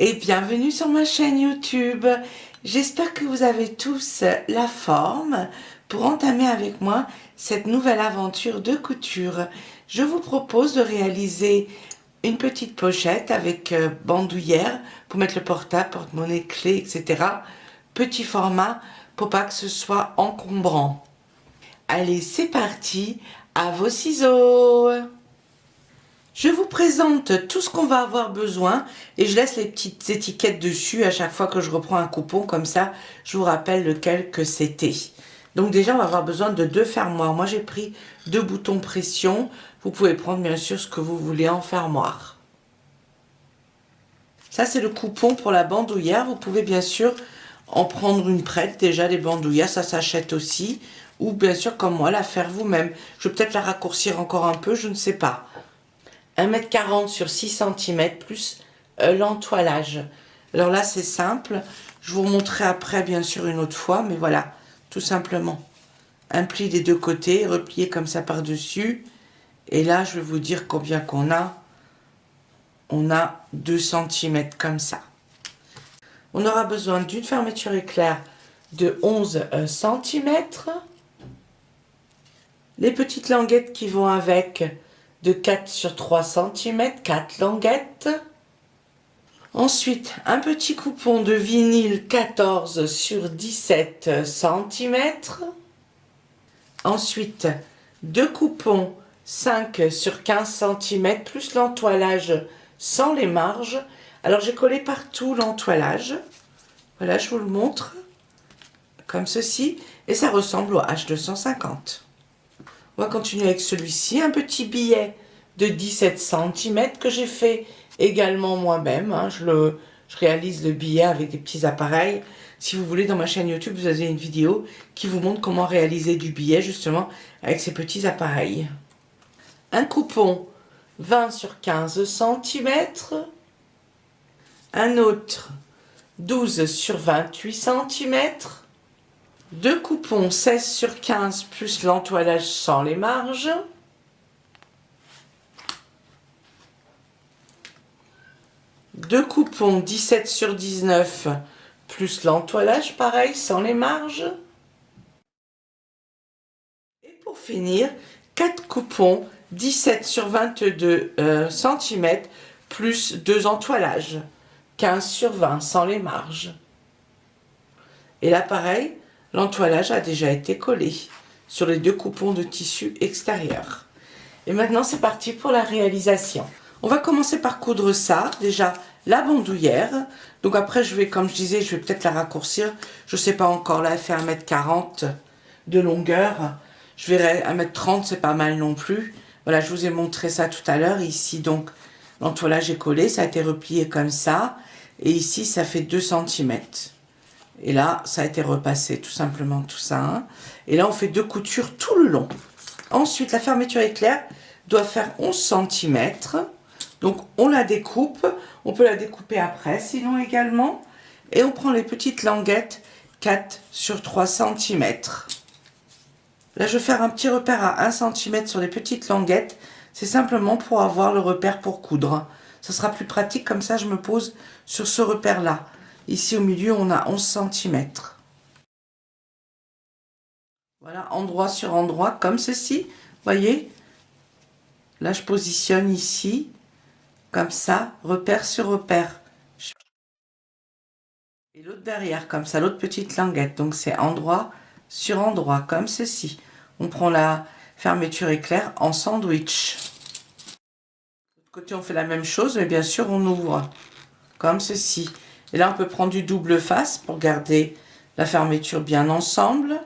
et bienvenue sur ma chaîne YouTube. J'espère que vous avez tous la forme pour entamer avec moi cette nouvelle aventure de couture. Je vous propose de réaliser une petite pochette avec bandoulière pour mettre le portable, porte-monnaie, clé, etc. Petit format pour pas que ce soit encombrant. Allez, c'est parti, à vos ciseaux! Je vous présente tout ce qu'on va avoir besoin et je laisse les petites étiquettes dessus à chaque fois que je reprends un coupon, comme ça je vous rappelle lequel que c'était. Donc déjà on va avoir besoin de 2 fermoirs. Moi j'ai pris 2 boutons pression, vous pouvez prendre bien sûr ce que vous voulez en fermoir. Ça c'est le coupon pour la bandoulière, vous pouvez bien sûr en prendre une prête, déjà les bandoulières ça s'achète aussi, ou bien sûr comme moi la faire vous-même. Je vais peut-être la raccourcir encore un peu, je ne sais pas. 1,40 m sur 6 cm plus l'entoilage. Alors là c'est simple, je vous remontrerai après bien sûr une autre fois, mais voilà, tout simplement. Un pli des deux côtés, replié comme ça par dessus, et là je vais vous dire combien qu'on a. On a 2 cm comme ça. On aura besoin d'une fermeture éclair de 11 cm, les petites languettes qui vont avec de 4 sur 3 cm, 4 languettes. Ensuite, un petit coupon de vinyle 14 sur 17 cm. Ensuite, 2 coupons 5 sur 15 cm, plus l'entoilage sans les marges. Alors, j'ai collé partout l'entoilage. Voilà, je vous le montre. Comme ceci. Et ça ressemble au H250. On va continuer avec celui-ci, un petit billet de 17 cm que j'ai fait également moi-même. Hein. Je réalise le billet avec des petits appareils. Si vous voulez, dans ma chaîne YouTube, vous avez une vidéo qui vous montre comment réaliser du billet justement avec ces petits appareils. Un coupon 20 sur 15 cm. Un autre 12 sur 28 cm. 2 coupons 16 sur 15 plus l'entoilage sans les marges. Deux coupons 17 sur 19 plus l'entoilage, pareil, sans les marges. Et pour finir, 4 coupons 17 sur 22 cm plus 2 entoilages, 15 sur 20 sans les marges. Et là, pareil, l'entoilage a déjà été collé sur les 2 coupons de tissu extérieur. Et maintenant, c'est parti pour la réalisation. On va commencer par coudre ça, déjà la bandoulière. Donc après, je vais, comme je disais, je vais peut-être la raccourcir. Je ne sais pas encore, là, elle fait 1,40 m de longueur. Je verrai 1,30 m, c'est pas mal non plus. Voilà, je vous ai montré ça tout à l'heure. Ici, donc, l'entoilage est collé, ça a été replié comme ça. Et ici, ça fait 2 cm. Et là, ça a été repassé, tout simplement, tout ça. Hein. Et là, on fait 2 coutures tout le long. Ensuite, la fermeture éclair doit faire 11 cm. Donc, on la découpe. On peut la découper après, sinon également. Et on prend les petites languettes 4 sur 3 cm. Là, je vais faire un petit repère à 1 cm sur les petites languettes. C'est simplement pour avoir le repère pour coudre. Ça sera plus pratique, comme ça, je me pose sur ce repère-là. Ici, au milieu, on a 11 cm. Voilà, endroit sur endroit, comme ceci. Voyez? Là, je positionne ici, comme ça, repère sur repère. Et l'autre derrière, comme ça, l'autre petite languette. Donc, c'est endroit sur endroit, comme ceci. On prend la fermeture éclair en sandwich. De l'autre côté, on fait la même chose, mais bien sûr, on ouvre, comme ceci. Et là, on peut prendre du double face pour garder la fermeture bien ensemble.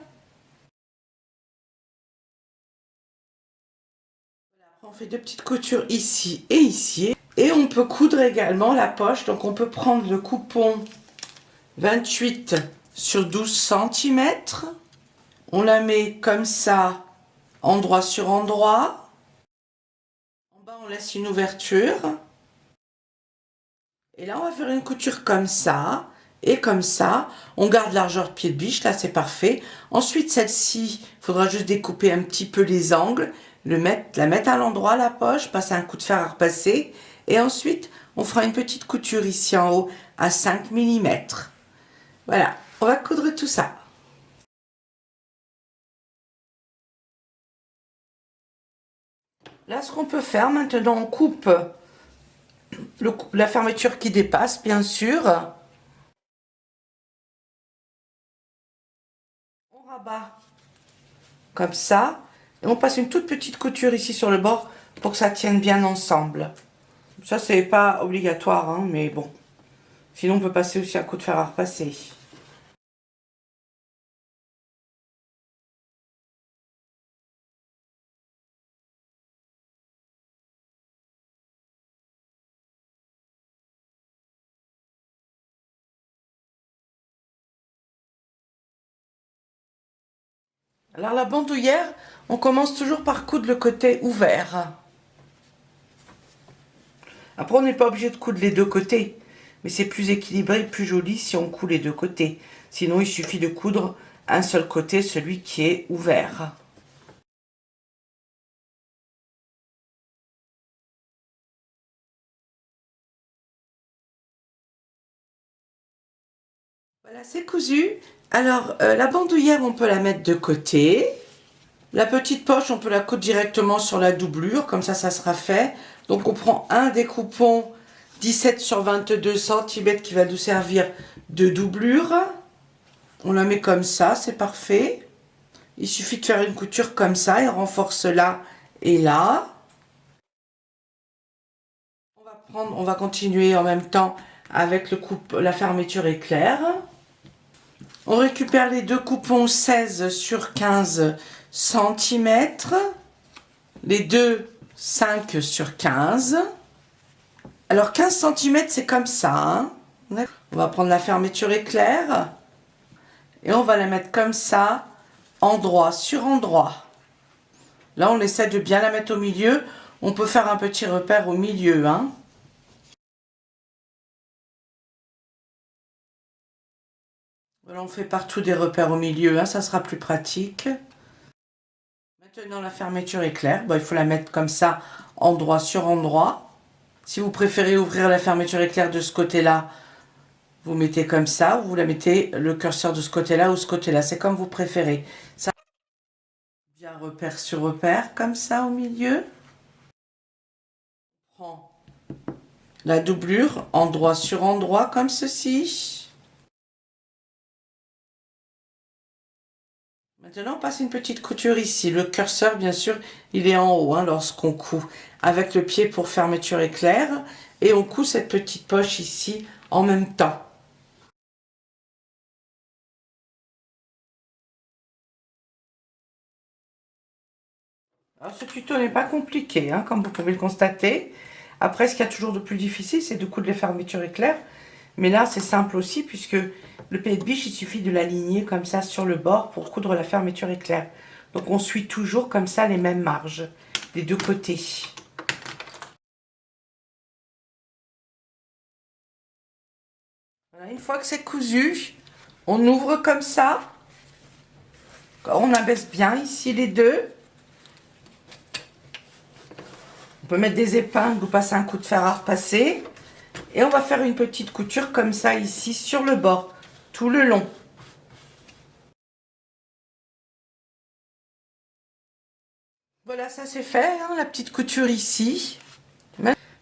On fait 2 petites coutures ici et ici. Et on peut coudre également la poche. Donc, on peut prendre le coupon 28 sur 12 cm. On la met comme ça, endroit sur endroit. En bas, on laisse une ouverture. Et là, on va faire une couture comme ça et comme ça. On garde largeur de pied de biche, là c'est parfait. Ensuite, celle-ci, il faudra juste découper un petit peu les angles, la mettre à l'endroit, la poche, passer un coup de fer à repasser. Et ensuite, on fera une petite couture ici en haut à 5 mm. Voilà, on va coudre tout ça. Là, ce qu'on peut faire maintenant, on coupe la fermeture qui dépasse, bien sûr. On rabat comme ça. Et on passe une toute petite couture ici sur le bord pour que ça tienne bien ensemble. Ça, c'est pas obligatoire, hein, mais bon. Sinon, on peut passer aussi un coup de fer à repasser. Alors la bandoulière, on commence toujours par coudre le côté ouvert. Après, on n'est pas obligé de coudre les deux côtés, mais c'est plus équilibré, plus joli si on coud les deux côtés. Sinon, il suffit de coudre un seul côté, celui qui est ouvert. Voilà, c'est cousu. Alors, la bandoulière, on peut la mettre de côté. La petite poche, on peut la coudre directement sur la doublure, comme ça sera fait. Donc, on prend un découpon 17 sur 22 cm qui va nous servir de doublure. On la met comme ça, c'est parfait. Il suffit de faire une couture comme ça et on renforce là et là. On va continuer en même temps avec la fermeture éclair. On récupère les deux coupons 16 sur 15 cm. Les deux 5 sur 15. Alors 15 cm c'est comme ça. Hein. On va prendre la fermeture éclair. Et on va la mettre comme ça, endroit sur endroit. Là, on essaie de bien la mettre au milieu. On peut faire un petit repère au milieu. Hein. Voilà, on fait partout des repères au milieu. Hein, ça sera plus pratique. Maintenant, la fermeture éclair. Bon, il faut la mettre comme ça, endroit sur endroit. Si vous préférez ouvrir la fermeture éclair de ce côté-là, vous mettez comme ça, ou vous la mettez le curseur de ce côté-là ou ce côté-là. C'est comme vous préférez. Ça, bien repère sur repère, comme ça au milieu. On prend la doublure, endroit sur endroit, comme ceci. Maintenant, on passe une petite couture ici. Le curseur, bien sûr, il est en haut hein, lorsqu'on coud. Avec le pied pour fermeture éclair. Et on coud cette petite poche ici en même temps. Alors, ce tuto n'est pas compliqué, hein, comme vous pouvez le constater. Après, ce qu'il y a toujours de plus difficile, c'est de coudre les fermetures éclairs. Mais là, c'est simple aussi, puisque le pied de biche, il suffit de l'aligner comme ça sur le bord pour coudre la fermeture éclair. Donc, on suit toujours comme ça les mêmes marges des deux côtés. Voilà, une fois que c'est cousu, on ouvre comme ça. On abaisse bien ici les deux. On peut mettre des épingles ou passer un coup de fer à repasser. Et on va faire une petite couture comme ça ici sur le bord, tout le long. Voilà, ça c'est fait, hein, la petite couture ici.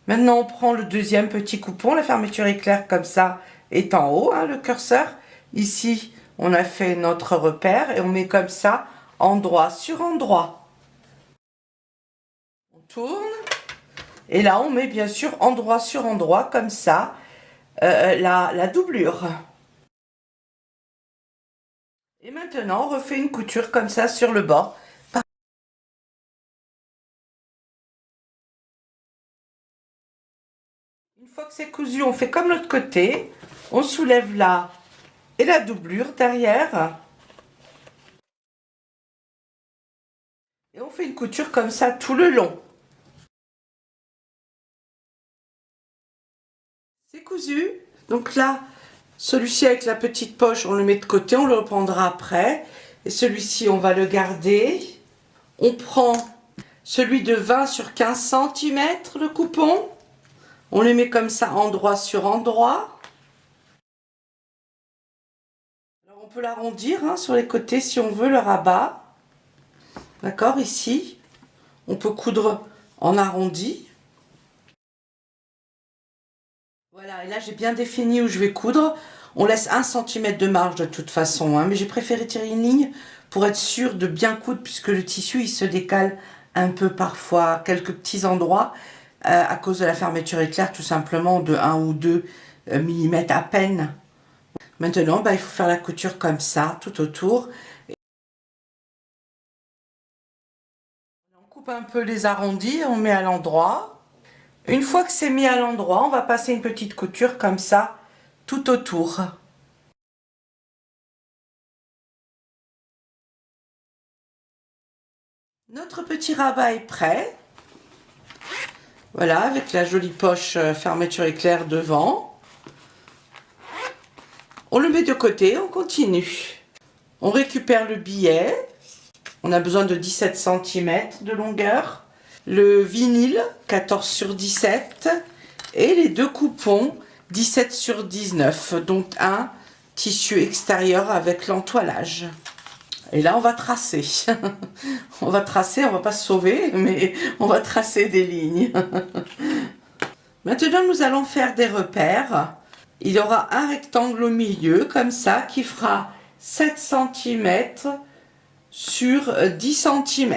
Maintenant, on prend le deuxième petit coupon, la fermeture éclair comme ça est en haut, hein, le curseur. Ici, on a fait notre repère et on met comme ça, endroit sur endroit. On tourne. Et là, on met bien sûr endroit sur endroit, comme ça, la doublure. Et maintenant, on refait une couture comme ça sur le bord. Une fois que c'est cousu, on fait comme l'autre côté. On soulève là et la doublure derrière. Et on fait une couture comme ça tout le long. C'est cousu. Donc là, celui-ci avec la petite poche, on le met de côté, on le reprendra après. Et celui-ci, on va le garder. On prend celui de 20 sur 15 cm, le coupon. On le met comme ça, endroit sur endroit. peut l'arrondir hein, sur les côtés si on veut, le rabat. D'accord, ici. On peut coudre en arrondi. Voilà, et là j'ai bien défini où je vais coudre. On laisse 1 cm de marge de toute façon, hein, mais j'ai préféré tirer une ligne pour être sûr de bien coudre puisque le tissu il se décale un peu parfois à quelques petits endroits à cause de la fermeture éclair tout simplement de 1 ou 2 mm à peine. Maintenant, il faut faire la couture comme ça, tout autour. On coupe un peu les arrondis, on met à l'endroit. Une fois que c'est mis à l'endroit, on va passer une petite couture comme ça, tout autour. Notre petit rabat est prêt. Voilà, avec la jolie poche fermeture éclair devant. On le met de côté, on continue. On récupère le billet. On a besoin de 17 cm de longueur. Le vinyle 14 sur 17 et les deux coupons 17 sur 19, donc un tissu extérieur avec l'entoilage. Et là on va tracer. On va tracer, on va pas se sauver, mais on va tracer des lignes. Maintenant nous allons faire des repères. Il y aura un rectangle au milieu comme ça qui fera 7 cm sur 10 cm.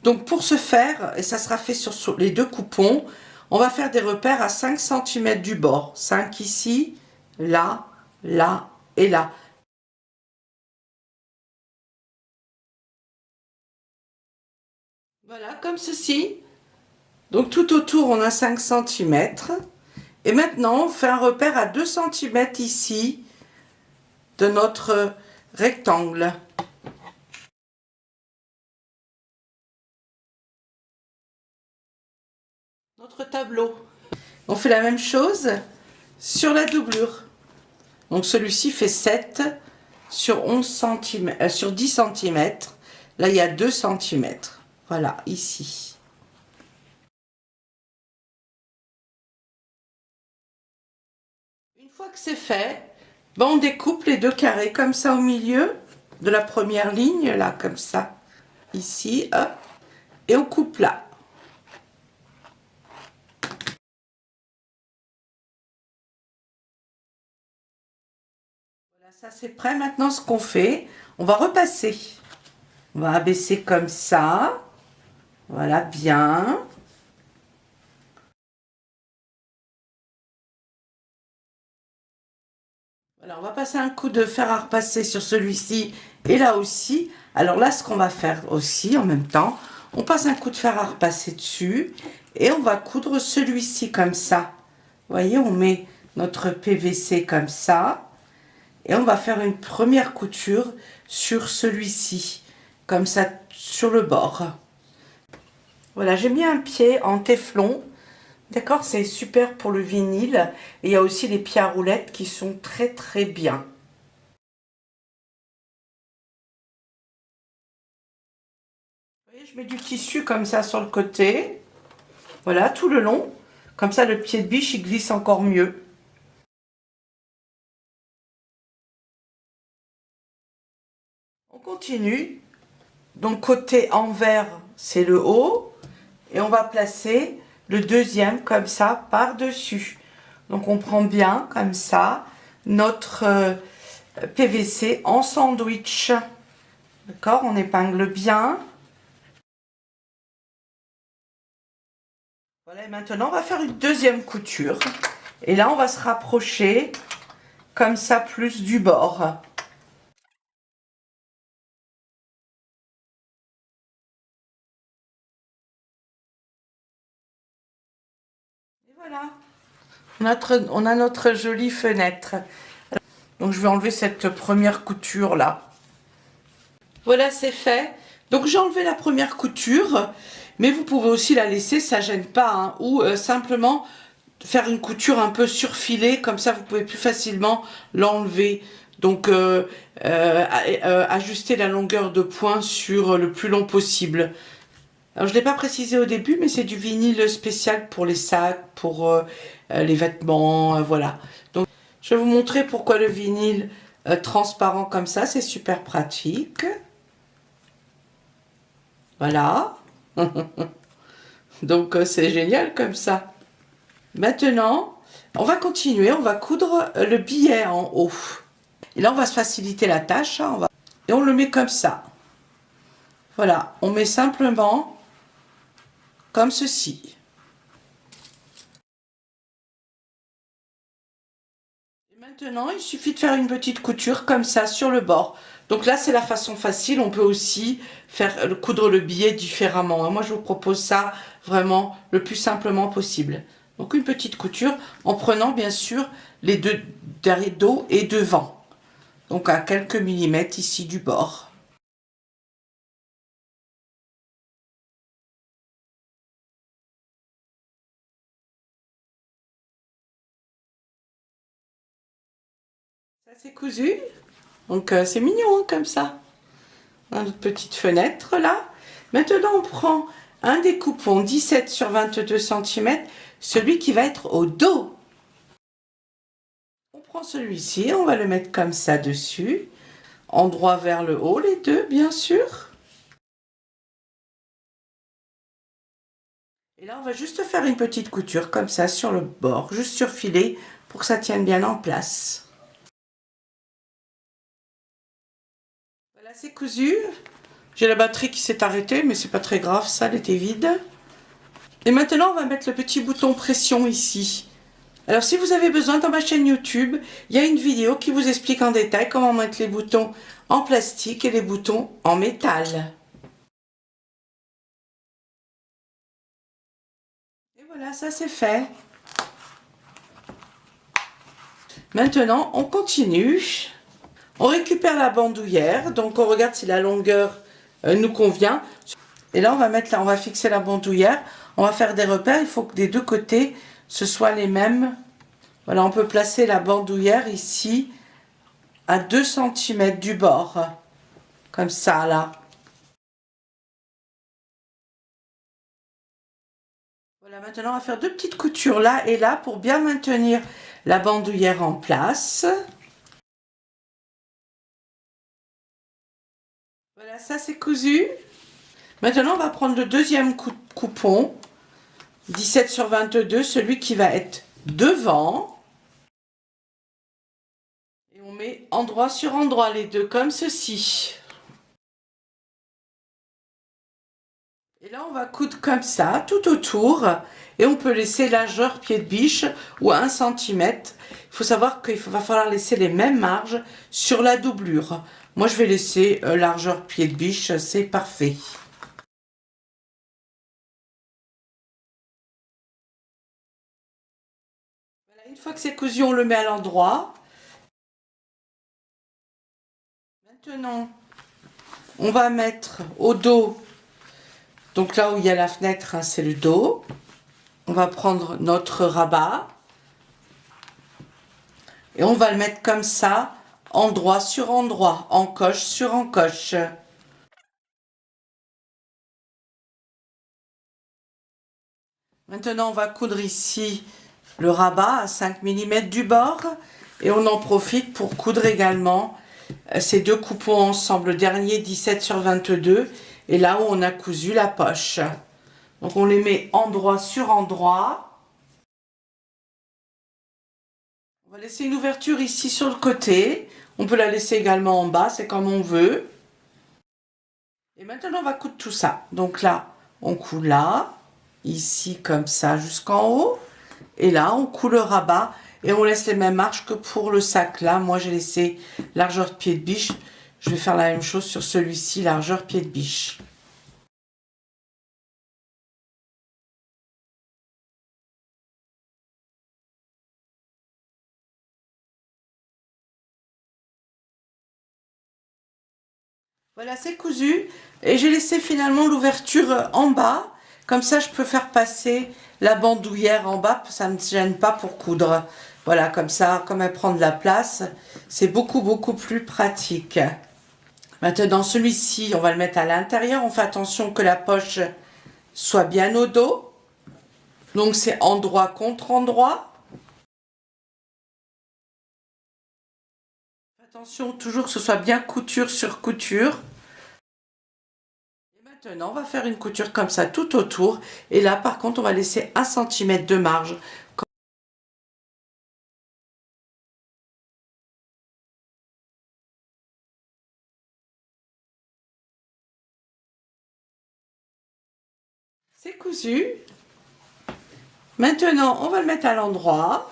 Donc pour ce faire, et ça sera fait sur les deux coupons, on va faire des repères à 5 cm du bord. 5 ici, là, là et là. Voilà, comme ceci. Donc tout autour, on a 5 cm. Et maintenant, on fait un repère à 2 cm ici de notre rectangle. Notre tableau. On fait la même chose sur la doublure. Donc celui-ci fait 7 sur 11 cm, sur 10 cm. Là, il y a 2 cm. Voilà, ici. Une fois que c'est fait, on découpe les deux carrés comme ça au milieu de la première ligne, là, comme ça. Ici, hop. Et on coupe là. Ça c'est prêt. Maintenant ce qu'on fait, on va repasser. On va abaisser comme ça. Voilà, bien. Voilà, on va passer un coup de fer à repasser sur celui-ci et là aussi. Alors là, ce qu'on va faire aussi en même temps, on passe un coup de fer à repasser dessus et on va coudre celui-ci comme ça. Vous voyez, on met notre PVC comme ça. Et on va faire une première couture sur celui-ci, comme ça, sur le bord. Voilà, j'ai mis un pied en téflon. D'accord, c'est super pour le vinyle. Et il y a aussi les pieds à roulettes qui sont très très bien. Vous voyez, je mets du tissu comme ça sur le côté. Voilà, tout le long. Comme ça, le pied de biche, il glisse encore mieux. On continue. Donc, côté envers, c'est le haut. Et on va placer le deuxième comme ça par-dessus. Donc on prend bien comme ça notre PVC en sandwich. D'accord, on épingle bien. Voilà, et maintenant on va faire une deuxième couture. Et là on va se rapprocher comme ça plus du bord. Et voilà, on a notre jolie fenêtre. Donc je vais enlever cette première couture là. Voilà, c'est fait. Donc j'ai enlevé la première couture, mais vous pouvez aussi la laisser, ça gêne pas, hein, ou simplement faire une couture un peu surfilée, comme ça vous pouvez plus facilement l'enlever. Donc ajuster la longueur de point sur le plus long possible. Alors je ne l'ai pas précisé au début, mais c'est du vinyle spécial pour les sacs, pour les vêtements, voilà. Donc je vais vous montrer pourquoi le vinyle transparent comme ça, c'est super pratique. Voilà. Donc c'est génial comme ça. Maintenant, on va continuer, on va coudre le billet en haut. Et là, on va se faciliter la tâche. Hein, et on le met comme ça. Voilà, on met simplement comme ceci. Et maintenant, il suffit de faire une petite couture comme ça sur le bord. Donc là, c'est la façon facile. On peut aussi faire coudre le billet différemment. Moi, je vous propose ça vraiment le plus simplement possible. Donc une petite couture en prenant bien sûr les deux derrière dos et devant. Donc à quelques millimètres ici du bord. Ça c'est cousu. Donc c'est mignon hein, comme ça. Notre petite fenêtre là. Maintenant on prend un découpon 17 sur 22 cm, celui qui va être au dos. On prend celui-ci, on va le mettre comme ça dessus, endroit vers le haut les deux bien sûr. Et là on va juste faire une petite couture comme ça sur le bord, juste surfiler pour que ça tienne bien en place. Voilà c'est cousu. J'ai la batterie qui s'est arrêtée mais c'est pas très grave, ça elle était vide. Et maintenant on va mettre le petit bouton pression ici. Alors si vous avez besoin, dans ma chaîne YouTube, il y a une vidéo qui vous explique en détail comment mettre les boutons en plastique et les boutons en métal. Et voilà, ça c'est fait. Maintenant, on continue. On récupère la bandoulière, donc on regarde si la longueur nous convient. Et là, on va fixer la bandoulière. On va faire des repères. Il faut que des deux côtés, ce soient les mêmes. Voilà, on peut placer la bandoulière ici à 2 cm du bord. Comme ça, là. Voilà, maintenant on va faire deux petites coutures là et là pour bien maintenir la bandoulière en place. Voilà, ça c'est cousu. Maintenant on va prendre le deuxième coupon, 17 sur 22, celui qui va être devant. Et on met endroit sur endroit les deux comme ceci. Et là, on va coudre comme ça, tout autour. Et on peut laisser largeur pied de biche ou 1 cm. Il faut savoir qu'il va falloir laisser les mêmes marges sur la doublure. Moi, je vais laisser largeur pied de biche, c'est parfait. Voilà, une fois que c'est cousu, on le met à l'endroit. Maintenant, on va mettre au dos, donc là où il y a la fenêtre, hein, c'est le dos. On va prendre notre rabat. Et on va le mettre comme ça, endroit sur endroit, encoche sur encoche. Maintenant, on va coudre ici le rabat à 5 mm du bord. Et on en profite pour coudre également ces deux coupons ensemble. Le dernier 17 sur 22 et là où on a cousu la poche. Donc on les met endroit sur endroit. On va laisser une ouverture ici sur le côté. On peut la laisser également en bas, c'est comme on veut. Et maintenant, on va coudre tout ça. Donc là, on coud là, ici comme ça jusqu'en haut. Et là, on coud le rabat et on laisse les mêmes marges que pour le sac. Là, moi, j'ai laissé largeur de pied de biche. Je vais faire la même chose sur celui-ci, largeur pied de biche. Voilà, c'est cousu. Et j'ai laissé finalement l'ouverture en bas. Comme ça, je peux faire passer la bandoulière en bas. Ça ne me gêne pas pour coudre. Voilà, comme ça, comme elle prend de la place, c'est beaucoup, beaucoup plus pratique. Maintenant, celui-ci, on va le mettre à l'intérieur. On fait attention que la poche soit bien au dos. Donc, c'est endroit contre endroit. Attention, toujours que ce soit bien couture sur couture. Et maintenant, on va faire une couture comme ça tout autour. Et là, par contre, on va laisser 1 cm de marge. C'est cousu. Maintenant, on va le mettre à l'endroit.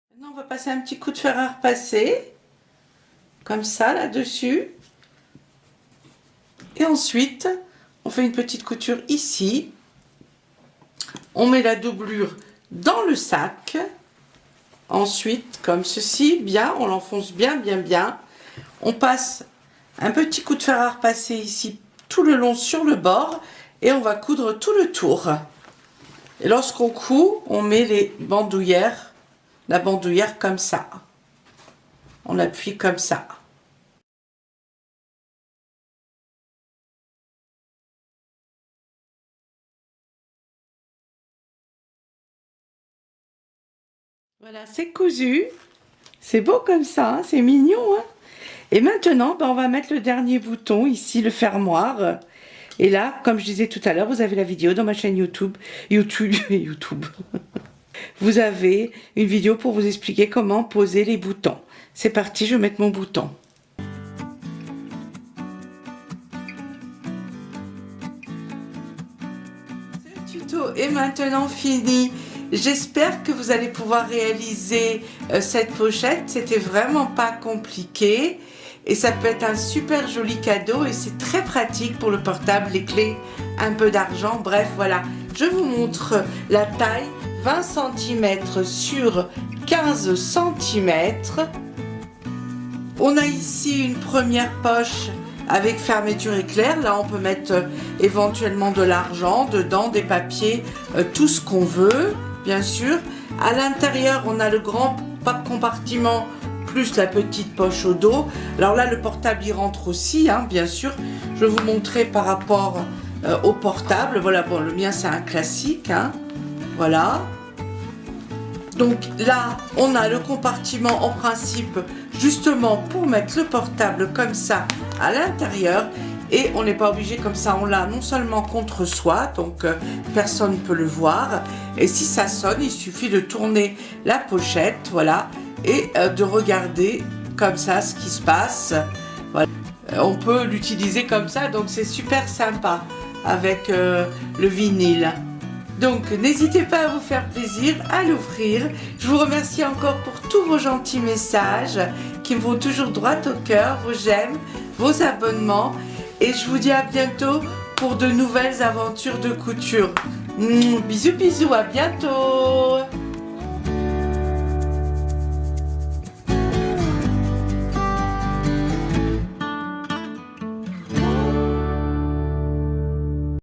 Maintenant, on va passer un petit coup de fer à repasser. Comme ça, là-dessus. Et ensuite, on fait une petite couture ici. On met la doublure dans le sac. Ensuite, comme ceci, bien, on l'enfonce bien, bien, bien. On passe un petit coup de fer à repasser ici, tout le long sur le bord. Et on va coudre tout le tour. Et lorsqu'on coud, on met les bandoulières, la bandoulière comme ça. On appuie comme ça. Voilà, c'est cousu. C'est beau comme ça, hein, c'est mignon. Hein. Et maintenant, on va mettre le dernier bouton ici, le fermoir. Et là, comme je disais tout à l'heure, vous avez la vidéo dans ma chaîne YouTube. Vous avez une vidéo pour vous expliquer comment poser les boutons. C'est parti, je vais mettre mon bouton. Ce tuto est maintenant fini. J'espère que vous allez pouvoir réaliser cette pochette. C'était vraiment pas compliqué. Et ça peut être un super joli cadeau et c'est très pratique pour le portable, les clés, un peu d'argent. Bref, voilà. Je vous montre la taille, 20 cm sur 15 cm. On a ici une première poche avec fermeture éclair. Là, on peut mettre éventuellement de l'argent dedans, des papiers, tout ce qu'on veut, bien sûr. À l'intérieur, on a le grand compartiment plus la petite poche au dos. Alors là, le portable y rentre aussi, hein, bien sûr. Je vais vous montrer par rapport au portable. Voilà, bon, le mien, c'est un classique, hein. Voilà. Donc là, on a le compartiment en principe, justement pour mettre le portable comme ça à l'intérieur. Et on n'est pas obligé comme ça, on l'a non seulement contre soi, donc personne ne peut le voir. Et si ça sonne, il suffit de tourner la pochette, voilà. Et de regarder comme ça ce qui se passe. Voilà. On peut l'utiliser comme ça, donc c'est super sympa avec le vinyle. Donc n'hésitez pas à vous faire plaisir, à l'ouvrir. Je vous remercie encore pour tous vos gentils messages qui me vont toujours droit au cœur, vos j'aime, vos abonnements. Et je vous dis à bientôt pour de nouvelles aventures de couture. Bisous bisous, à bientôt.